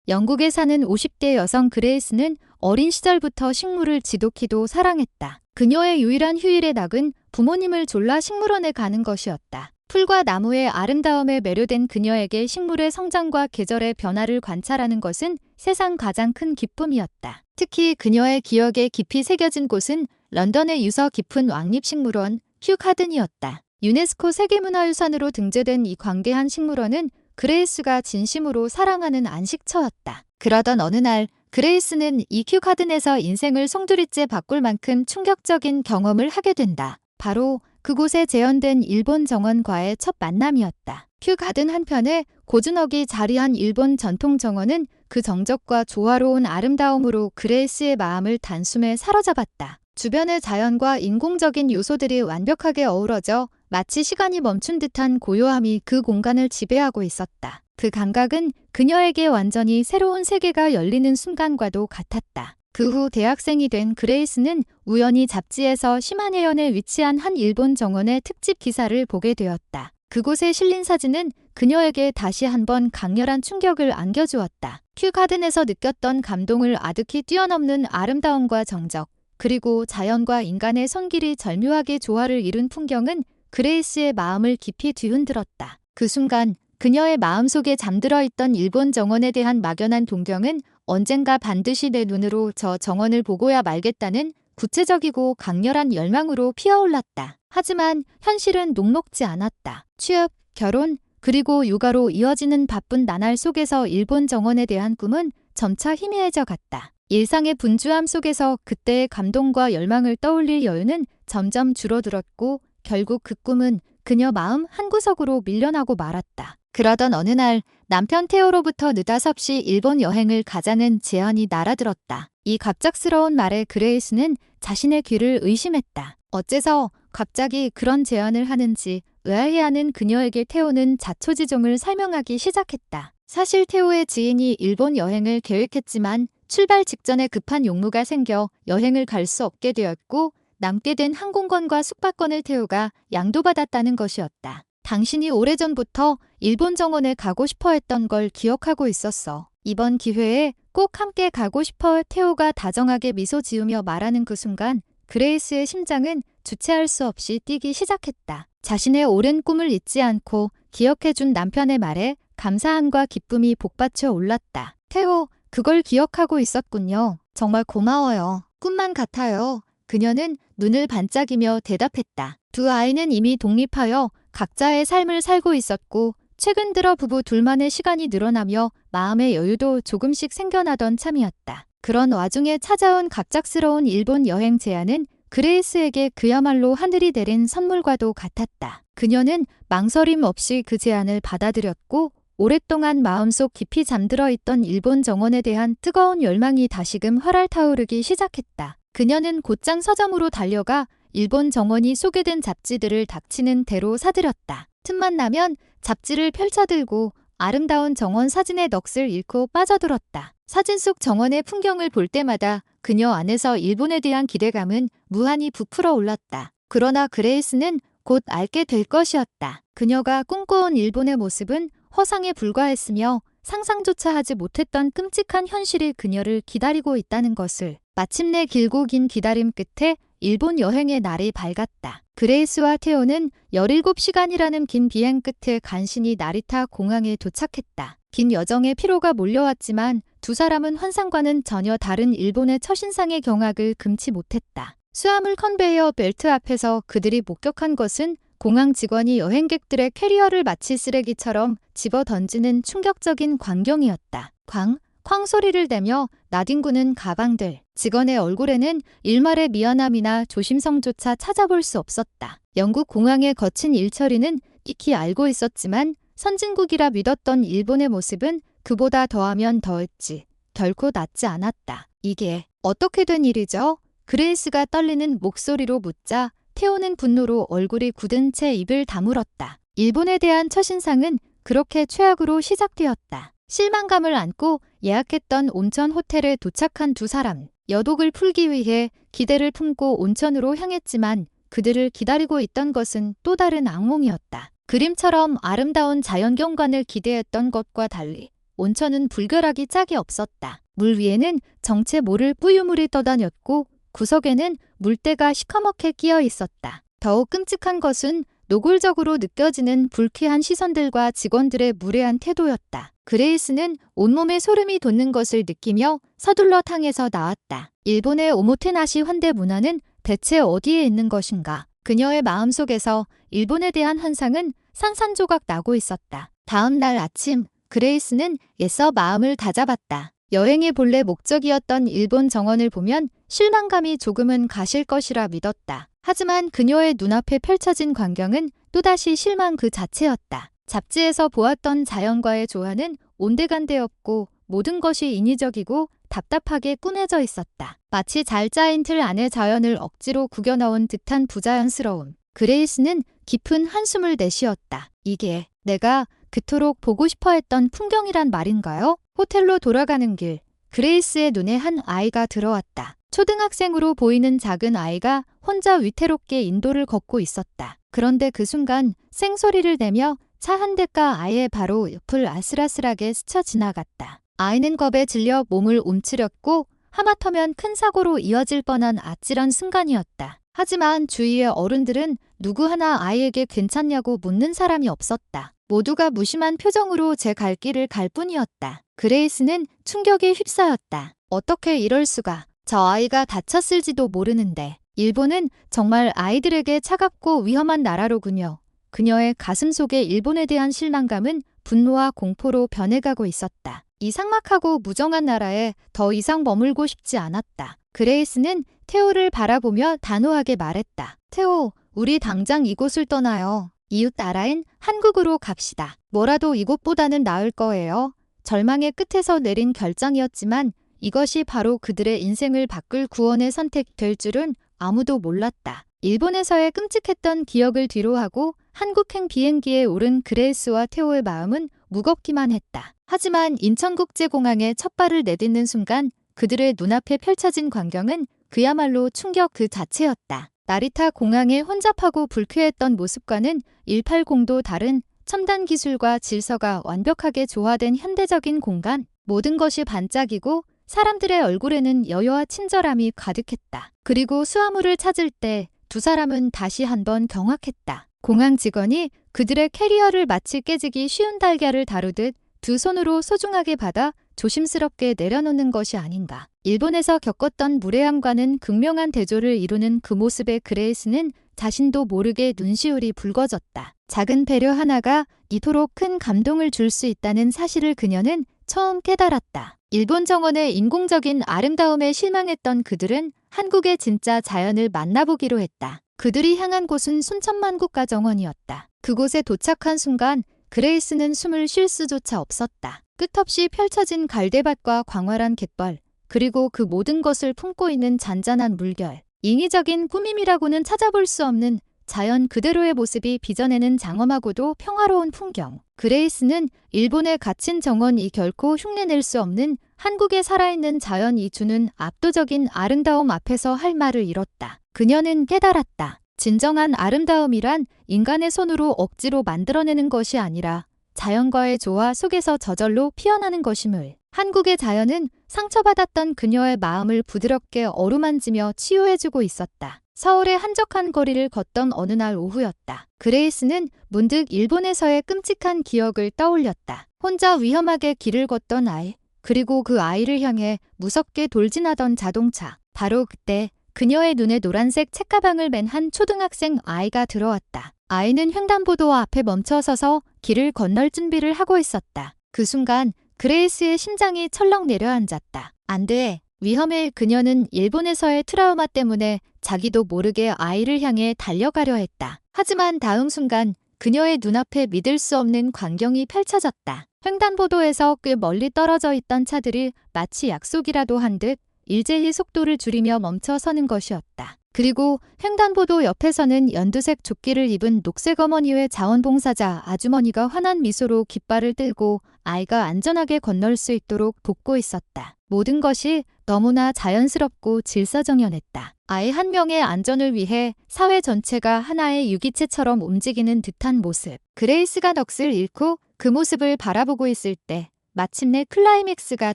영국에 사는 50대 여성 그레이스는 어린 시절부터 식물을 지독히도 사랑했다. 그녀의 유일한 휴일의 낙은 부모님을 졸라 식물원에 가는 것이었다. 풀과 나무의 아름다움에 매료된 그녀에게 식물의 성장과 계절의 변화를 관찰하는 것은 세상 가장 큰 기쁨이었다. 특히 그녀의 기억에 깊이 새겨진 곳은 런던의 유서 깊은 왕립식물원 큐 가든이었다. 유네스코 세계문화유산으로 등재된 이 광대한 식물원은 그레이스가 진심으로 사랑하는 안식처였다. 그러던 어느 날 그레이스는 이 큐 가든에서 인생을 송두리째 바꿀 만큼 충격적인 경험을 하게 된다. 바로 그곳에 재현된 일본 정원과의 첫 만남이었다. 큐 가든 한편에 고즈넉이 자리한 일본 전통 정원은 그 정적과 조화로운 아름다움으로 그레이스의 마음을 단숨에 사로잡았다. 주변의 자연과 인공적인 요소들이 완벽하게 어우러져 마치 시간이 멈춘 듯한 고요함이 그 공간을 지배하고 있었다. 그 감각은 그녀에게 완전히 새로운 세계가 열리는 순간과도 같았다. 그 후 대학생이 된 그레이스는 우연히 잡지에서 시마네현에 위치한 한 일본 정원의 특집 기사를 보게 되었다. 그곳에 실린 사진은 그녀에게 다시 한번 강렬한 충격을 안겨주었다. 큐 가든에서 느꼈던 감동을 아득히 뛰어넘는 아름다움과 정적, 그리고 자연과 인간의 손길이 절묘하게 조화를 이룬 풍경은 그레이스의 마음을 깊이 뒤흔들었다. 그 순간 그녀의 마음속에 잠들어 있던 일본 정원에 대한 막연한 동경은 언젠가 반드시 내 눈으로 저 정원을 보고야 말겠다는 구체적이고 강렬한 열망으로 피어올랐다. 하지만 현실은 녹록지 않았다. 취업, 결혼, 그리고 육아로 이어지는 바쁜 나날 속에서 일본 정원에 대한 꿈은 점차 희미해져 갔다. 일상의 분주함 속에서 그때의 감동과 열망을 떠올릴 여유는 점점 줄어들었고 결국 그 꿈은 그녀 마음 한구석으로 밀려나고 말았다. 그러던 어느 날 남편 테오로부터 느닷없이 일본 여행을 가자는 제안이 날아들었다. 이 갑작스러운 말에 그레이스는 자신의 귀를 의심했다. 어째서 갑자기 그런 제안을 하는지 의아해하는 그녀에게 테오는 자초지종을 설명하기 시작했다. 사실 테오의 지인이 일본 여행을 계획했지만 출발 직전에 급한 용무가 생겨 여행을 갈 수 없게 되었고 남게 된 항공권과 숙박권을 테오가 양도받았다는 것이었다. 당신이 오래전부터 일본 정원에 가고 싶어 했던 걸 기억하고 있었어. 이번 기회에 꼭 함께 가고 싶어. 테오가 다정하게 미소 지으며 말하는 그 순간 그레이스의 심장은 주체할 수 없이 뛰기 시작했다. 자신의 오랜 꿈을 잊지 않고 기억해준 남편의 말에 감사함과 기쁨이 복받쳐 올랐다. 테오, 그걸 기억하고 있었군요. 정말 고마워요. 꿈만 같아요. 그녀는 눈을 반짝이며 대답했다. 두 아이는 이미 독립하여 각자의 삶을 살고 있었고 최근 들어 부부 둘만의 시간이 늘어나며 마음의 여유도 조금씩 생겨나던 참이었다. 그런 와중에 찾아온 갑작스러운 일본 여행 제안은 그레이스에게 그야말로 하늘이 내린 선물과도 같았다. 그녀는 망설임 없이 그 제안을 받아들였고 오랫동안 마음속 깊이 잠들어 있던 일본 정원에 대한 뜨거운 열망이 다시금 활활 타오르기 시작했다. 그녀는 곧장 서점으로 달려가 일본 정원이 소개된 잡지들을 닥치는 대로 사들였다. 틈만 나면 잡지를 펼쳐들고 아름다운 정원 사진의 넋을 잃고 빠져들었다. 사진 속 정원의 풍경을 볼 때마다 그녀 안에서 일본에 대한 기대감은 무한히 부풀어 올랐다. 그러나 그레이스는 곧 알게 될 것이었다. 그녀가 꿈꿔온 일본의 모습은 허상에 불과했으며 상상조차 하지 못했던 끔찍한 현실이 그녀를 기다리고 있다는 것을. 마침내 길고 긴 기다림 끝에 일본 여행의 날이 밝았다. 그레이스와 테오는 17시간이라는 긴 비행 끝에 간신히 나리타 공항에 도착했다. 긴 여정의 피로가 몰려왔지만 두 사람은 환상과는 전혀 다른 일본의 첫인상의 경악을 금치 못했다. 수화물 컨베이어 벨트 앞에서 그들이 목격한 것은 공항 직원이 여행객들의 캐리어를 마치 쓰레기처럼 집어 던지는 충격적인 광경이었다. 쾅 소리를 내며 나뒹구는 가방들. 직원의 얼굴에는 일말의 미안함이나 조심성조차 찾아볼 수 없었다. 영국 공항의 거친 일처리는 익히 알고 있었지만 선진국이라 믿었던 일본의 모습은 그보다 더하면 더했지 결코 낫지 않았다. 이게 어떻게 된 일이죠? 그레이스가 떨리는 목소리로 묻자 테오는 분노로 얼굴이 굳은 채 입을 다물었다. 일본에 대한 첫인상은 그렇게 최악으로 시작되었다. 실망감을 안고 예약했던 온천 호텔에 도착한 두 사람. 여독을 풀기 위해 기대를 품고 온천으로 향했지만 그들을 기다리고 있던 것은 또 다른 악몽이었다. 그림처럼 아름다운 자연경관을 기대했던 것과 달리 온천은 불결하기 짝이 없었다. 물 위에는 정체 모를 뿌유물이 떠다녔고 구석에는 물때가 시커멓게 끼어 있었다. 더욱 끔찍한 것은 노골적으로 느껴지는 불쾌한 시선들과 직원들의 무례한 태도였다. 그레이스는 온몸에 소름이 돋는 것을 느끼며 서둘러 탕에서 나왔다. 일본의 오모테나시 환대 문화는 대체 어디에 있는 것인가? 그녀의 마음속에서 일본에 대한 환상은 산산조각 나고 있었다. 다음 날 아침, 그레이스는 애써 마음을 다잡았다. 여행의 본래 목적이었던 일본 정원을 보면 실망감이 조금은 가실 것이라 믿었다. 하지만 그녀의 눈앞에 펼쳐진 광경은 또다시 실망 그 자체였다. 잡지에서 보았던 자연과의 조화는 온데간데 없고 모든 것이 인위적이고 답답하게 꾸며져 있었다. 마치 잘 짜인 틀 안에 자연을 억지로 구겨넣은 듯한 부자연스러움. 그레이스는 깊은 한숨을 내쉬었다. 이게 내가 그토록 보고 싶어 했던 풍경이란 말인가요? 호텔로 돌아가는 길, 그레이스의 눈에 한 아이가 들어왔다. 초등학생으로 보이는 작은 아이가 혼자 위태롭게 인도를 걷고 있었다. 그런데 그 순간 생소리를 내며 차 한 대가 아이의 바로 옆을 아슬아슬하게 스쳐 지나갔다. 아이는 겁에 질려 몸을 움츠렸고 하마터면 큰 사고로 이어질 뻔한 아찔한 순간이었다. 하지만 주위의 어른들은 누구 하나 아이에게 괜찮냐고 묻는 사람이 없었다. 모두가 무심한 표정으로 제 갈 길을 갈 뿐이었다. 그레이스는 충격에 휩싸였다. 어떻게 이럴 수가. 저 아이가 다쳤을지도 모르는데. 일본은 정말 아이들에게 차갑고 위험한 나라로군요. 그녀의 가슴 속의 일본에 대한 실망감은 분노와 공포로 변해가고 있었다. 이 삭막하고 무정한 나라에 더 이상 머물고 싶지 않았다. 그레이스는 테오를 바라보며 단호하게 말했다. 테오, 우리 당장 이곳을 떠나요. 이웃 나라인 한국으로 갑시다. 뭐라도 이곳보다는 나을 거예요. 절망의 끝에서 내린 결정이었지만 이것이 바로 그들의 인생을 바꿀 구원의 선택될 줄은 아무도 몰랐다. 일본에서의 끔찍했던 기억을 뒤로하고 한국행 비행기에 오른 그레이스와 테오의 마음은 무겁기만 했다. 하지만 인천국제공항에 첫 발을 내딛는 순간 그들의 눈앞에 펼쳐진 광경은 그야말로 충격 그 자체였다. 나리타 공항의 혼잡하고 불쾌했던 모습과는 180도 다른 첨단 기술과 질서가 완벽하게 조화된 현대적인 공간, 모든 것이 반짝이고 사람들의 얼굴에는 여유와 친절함이 가득했다. 그리고 수화물을 찾을 때 두 사람은 다시 한번 경악했다. 공항 직원이 그들의 캐리어를 마치 깨지기 쉬운 달걀을 다루듯 두 손으로 소중하게 받아 조심스럽게 내려놓는 것이 아닌가. 일본에서 겪었던 무례함과는 극명한 대조를 이루는 그 모습에 그레이스는 자신도 모르게 눈시울이 붉어졌다. 작은 배려 하나가 이토록 큰 감동을 줄 수 있다는 사실을 그녀는 처음 깨달았다. 일본 정원의 인공적인 아름다움에 실망했던 그들은 한국의 진짜 자연을 만나보기로 했다. 그들이 향한 곳은 순천만국가 정원이었다. 그곳에 도착한 순간 그레이스는 숨을 쉴 수조차 없었다. 끝없이 펼쳐진 갈대밭과 광활한 갯벌, 그리고 그 모든 것을 품고 있는 잔잔한 물결. 인위적인 꾸밈이라고는 찾아볼 수 없는 자연 그대로의 모습이 빚어내는 장엄하고도 평화로운 풍경. 그레이스는 일본에 갇힌 정원이 결코 흉내낼 수 없는 한국에 살아있는 자연이 주는 압도적인 아름다움 앞에서 할 말을 잃었다. 그녀는 깨달았다. 진정한 아름다움이란 인간의 손으로 억지로 만들어내는 것이 아니라 자연과의 조화 속에서 저절로 피어나는 것임을. 한국의 자연은 상처받았던 그녀의 마음을 부드럽게 어루만지며 치유해주고 있었다. 서울의 한적한 거리를 걷던 어느 날 오후였다. 그레이스는 문득 일본에서의 끔찍한 기억을 떠올렸다. 혼자 위험하게 길을 걷던 아이, 그리고 그 아이를 향해 무섭게 돌진하던 자동차. 바로 그때 그녀의 눈에 노란색 책가방을 맨 한 초등학생 아이가 들어왔다. 아이는 횡단보도 앞에 멈춰서서 길을 건널 준비를 하고 있었다. 그 순간 그레이스의 심장이 철렁 내려앉았다. 안 돼. 위험해. 그녀는 일본에서의 트라우마 때문에 자기도 모르게 아이를 향해 달려가려 했다. 하지만 다음 순간 그녀의 눈앞에 믿을 수 없는 광경이 펼쳐졌다. 횡단보도에서 꽤 멀리 떨어져 있던 차들이 마치 약속이라도 한 듯 일제히 속도를 줄이며 멈춰 서는 것이었다. 그리고 횡단보도 옆에서는 연두색 조끼를 입은 녹색 어머니의 자원봉사자 아주머니가 환한 미소로 깃발을 들고 아이가 안전하게 건널 수 있도록 돕고 있었다. 모든 것이 너무나 자연스럽고 질서정연했다. 아이 한 명의 안전을 위해 사회 전체가 하나의 유기체처럼 움직이는 듯한 모습. 그레이스가 넋을 잃고 그 모습을 바라보고 있을 때 마침내 클라이맥스가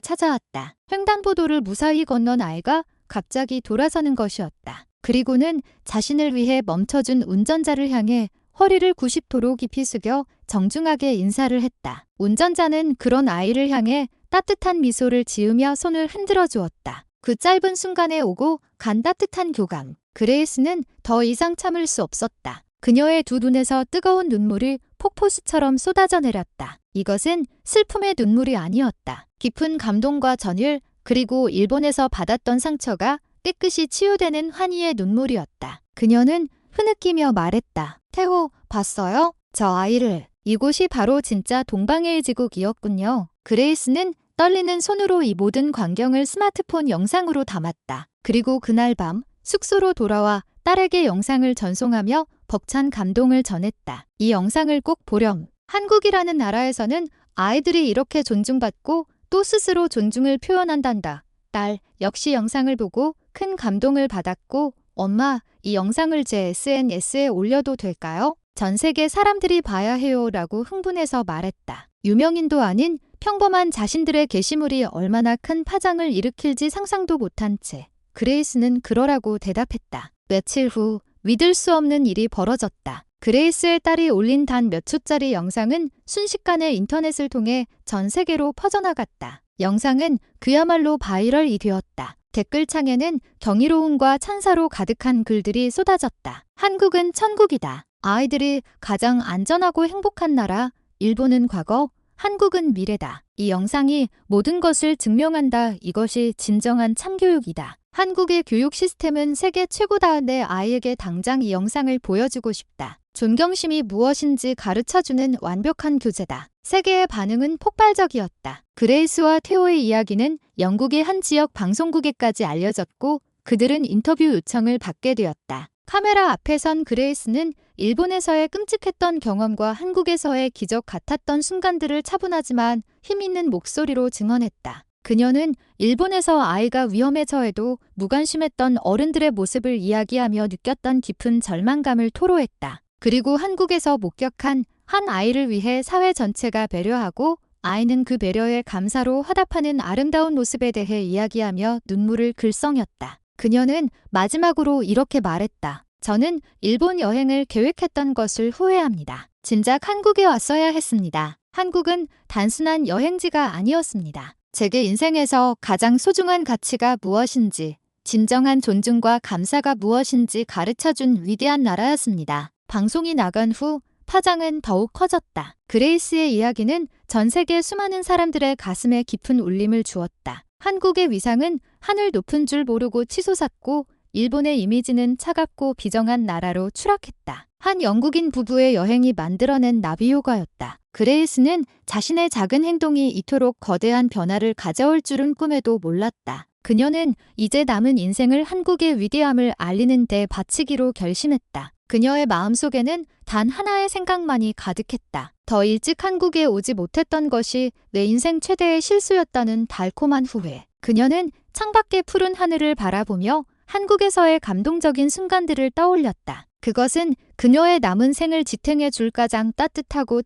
찾아왔다. 횡단보도를 무사히 건넌 아이가 갑자기 돌아서는 것이었다. 그리고는 자신을 위해 멈춰준 운전자를 향해 허리를 90도로 깊이 숙여 정중하게 인사를 했다. 운전자는 그런 아이를 향해 따뜻한 미소를 지으며 손을 흔들어 주었다. 그 짧은 순간에 오고 간 따뜻한 교감. 그레이스는 더 이상 참을 수 없었다. 그녀의 두 눈에서 뜨거운 눈물이 폭포수처럼 쏟아져 내렸다. 이것은 슬픔의 눈물이 아니었다. 깊은 감동과 전율, 그리고 일본에서 받았던 상처가 깨끗이 치유되는 환희의 눈물이었다. 그녀는 흐느끼며 말했다. 태호, 봤어요? 저 아이를. 이곳이 바로 진짜 동방의 지국이었군요. 그레이스는 떨리는 손으로 이 모든 광경을 스마트폰 영상으로 담았다. 그리고 그날 밤 숙소로 돌아와 딸에게 영상을 전송하며 벅찬 감동을 전했다. 이 영상을 꼭 보렴. 한국이라는 나라에서는 아이들이 이렇게 존중받고 또 스스로 존중을 표현한단다. 딸, 역시 영상을 보고 큰 감동을 받았고, 엄마, 이 영상을 제 SNS에 올려도 될까요? 전 세계 사람들이 봐야 해요 라고 흥분해서 말했다. 유명인도 아닌 평범한 자신들의 게시물이 얼마나 큰 파장을 일으킬지 상상도 못한 채 그레이스는 그러라고 대답했다. 며칠 후 믿을 수 없는 일이 벌어졌다. 그레이스의 딸이 올린 단 몇 초짜리 영상은 순식간에 인터넷을 통해 전 세계로 퍼져나갔다. 영상은 그야말로 바이럴이 되었다. 댓글창에는 경이로움과 찬사로 가득한 글들이 쏟아졌다. 한국은 천국이다. 아이들이 가장 안전하고 행복한 나라, 일본은 과거, 한국은 미래다. 이 영상이 모든 것을 증명한다. 이것이 진정한 참교육이다. 한국의 교육 시스템은 세계 최고다. 내 아이에게 당장 이 영상을 보여주고 싶다. 존경심이 무엇인지 가르쳐주는 완벽한 교재다. 세계의 반응은 폭발적이었다. 그레이스와 테오의 이야기는 영국의 한 지역 방송국에까지 알려졌고 그들은 인터뷰 요청을 받게 되었다. 카메라 앞에 선 그레이스는 일본에서의 끔찍했던 경험과 한국에서의 기적 같았던 순간들을 차분하지만 힘있는 목소리로 증언했다. 그녀는 일본에서 아이가 위험에 처해도 무관심했던 어른들의 모습을 이야기하며 느꼈던 깊은 절망감을 토로했다. 그리고 한국에서 목격한 한 아이를 위해 사회 전체가 배려하고 아이는 그 배려에 감사로 화답하는 아름다운 모습에 대해 이야기하며 눈물을 글썽였다. 그녀는 마지막으로 이렇게 말했다. 저는 일본 여행을 계획했던 것을 후회합니다. 진작 한국에 왔어야 했습니다. 한국은 단순한 여행지가 아니었습니다. 제게 인생에서 가장 소중한 가치가 무엇인지, 진정한 존중과 감사가 무엇인지 가르쳐준 위대한 나라였습니다. 방송이 나간 후 파장은 더욱 커졌다. 그레이스의 이야기는 전 세계 수많은 사람들의 가슴에 깊은 울림을 주었다. 한국의 위상은 하늘 높은 줄 모르고 치솟았고 일본의 이미지는 차갑고 비정한 나라로 추락했다. 한 영국인 부부의 여행이 만들어낸 나비 효과였다. 그레이스는 자신의 작은 행동이 이토록 거대한 변화를 가져올 줄은 꿈에도 몰랐다. 그녀는 이제 남은 인생을 한국의 위대함을 알리는 데 바치기로 결심했다. 그녀의 마음속에는 단 하나의 생각만이 가득했다. 더 일찍 한국에 오지 못했던 것이 내 인생 최대의 실수였다는 달콤한 후회. 그녀는 창밖의 푸른 하늘을 바라보며 한국에서의 감동적인 순간들을 떠올렸다. 그것은 그녀의 남은 생을 지탱해 줄 가장 따뜻하고